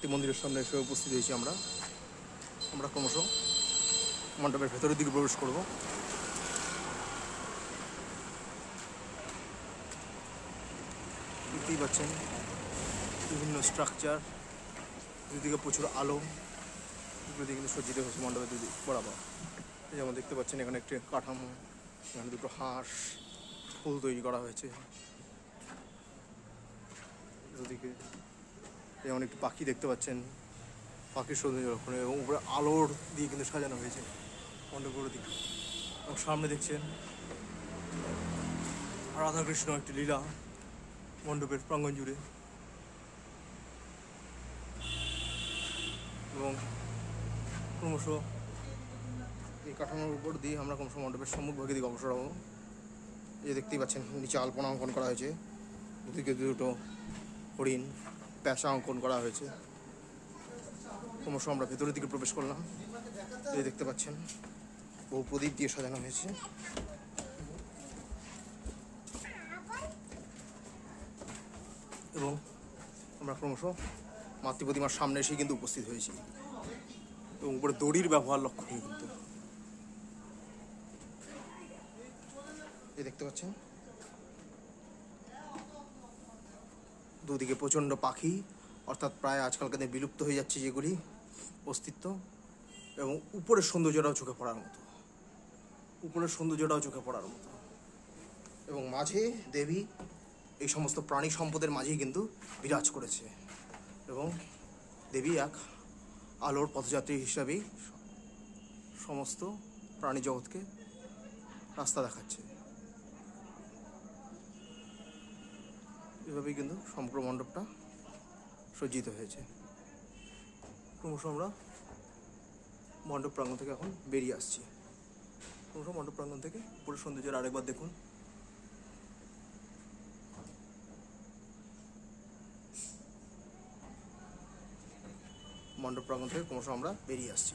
শক্তি মন্দিরের সামনে এসে উপস্থিত হয়েছি আমরা ক্রমশ মণ্ডপের ভেতরের দিকে প্রবেশ করব। দেখতেই পাচ্ছেন বিভিন্ন স্ট্রাকচার, দুদিকে প্রচুর আলো, দুদিকে কিন্তু সজ্জিত হয়েছে মণ্ডপের দুদিক বরাবর। যেমন দেখতে পাচ্ছেন এখানে একটি কাঠামো, এখানে দুটো হাঁস, ফুল তৈরি করা হয়েছে। দুদিকে যেমন একটু পাখি দেখতে পাচ্ছেন, পাখির সৌন্দর্য এবং উপরে আলোর দিয়ে কিন্তু সাজানো হয়েছে মণ্ডপের দিকে। এবং সামনে দেখছেন রাধাকৃষ্ণ একটি লীলা মণ্ডপের প্রাঙ্গণ জুড়ে। এবং ক্রমশ এই কাঠামোর উপর দিয়ে আমরা ক্রমশ মণ্ডপের সম্মুখভাগের দিকে অগ্রসর হবো। এই দেখতেই পাচ্ছেন নিচে আলপনা অঙ্কন করা হয়েছে, দুদিকে দুটো হরিণ প্যাঁচা অঙ্কন করা হয়েছে। ক্রমশ আমরা ভেতরের দিকে প্রবেশ করলাম। এই দেখতে পাচ্ছেন বহু প্রদীপ দিয়ে সাজানো হয়েছে। এবং আমরা ক্রমশ মাতৃ প্রতিমার সামনে এসেই কিন্তু উপস্থিত হয়েছি। এবং উপরে দড়ির ব্যবহার লক্ষণীয় কিন্তু এই দেখতে পাচ্ছেন দুদিকে প্রচণ্ড পাখি, অর্থাৎ প্রায় আজকালকার দিনে বিলুপ্ত হয়ে যাচ্ছে যেগুলি অস্তিত্ব। এবং উপরের সৌন্দর্যটাও চোখে পড়ার মতো, এবং মাঝে দেবী এই সমস্ত প্রাণী সম্পদের মাঝেই কিন্তু বিরাজ করেছে। এবং দেবী এক আলোর পথযাত্রী হিসাবেই সমস্ত প্রাণী জগৎকে রাস্তা দেখাচ্ছে। এভাবেই কিন্তু সমগ্র মণ্ডপটা সজ্জিত হয়েছে। ক্রমশ আমরা মণ্ডপ প্রাঙ্গণ থেকে এখন বেরিয়ে আসছি। ক্রমশ মণ্ডপ প্রাঙ্গণ থেকে পুরো সৌন্দর্যের আরেকবার দেখুন। মণ্ডপ প্রাঙ্গণ থেকে ক্রমশ আমরা বেরিয়ে আসছি।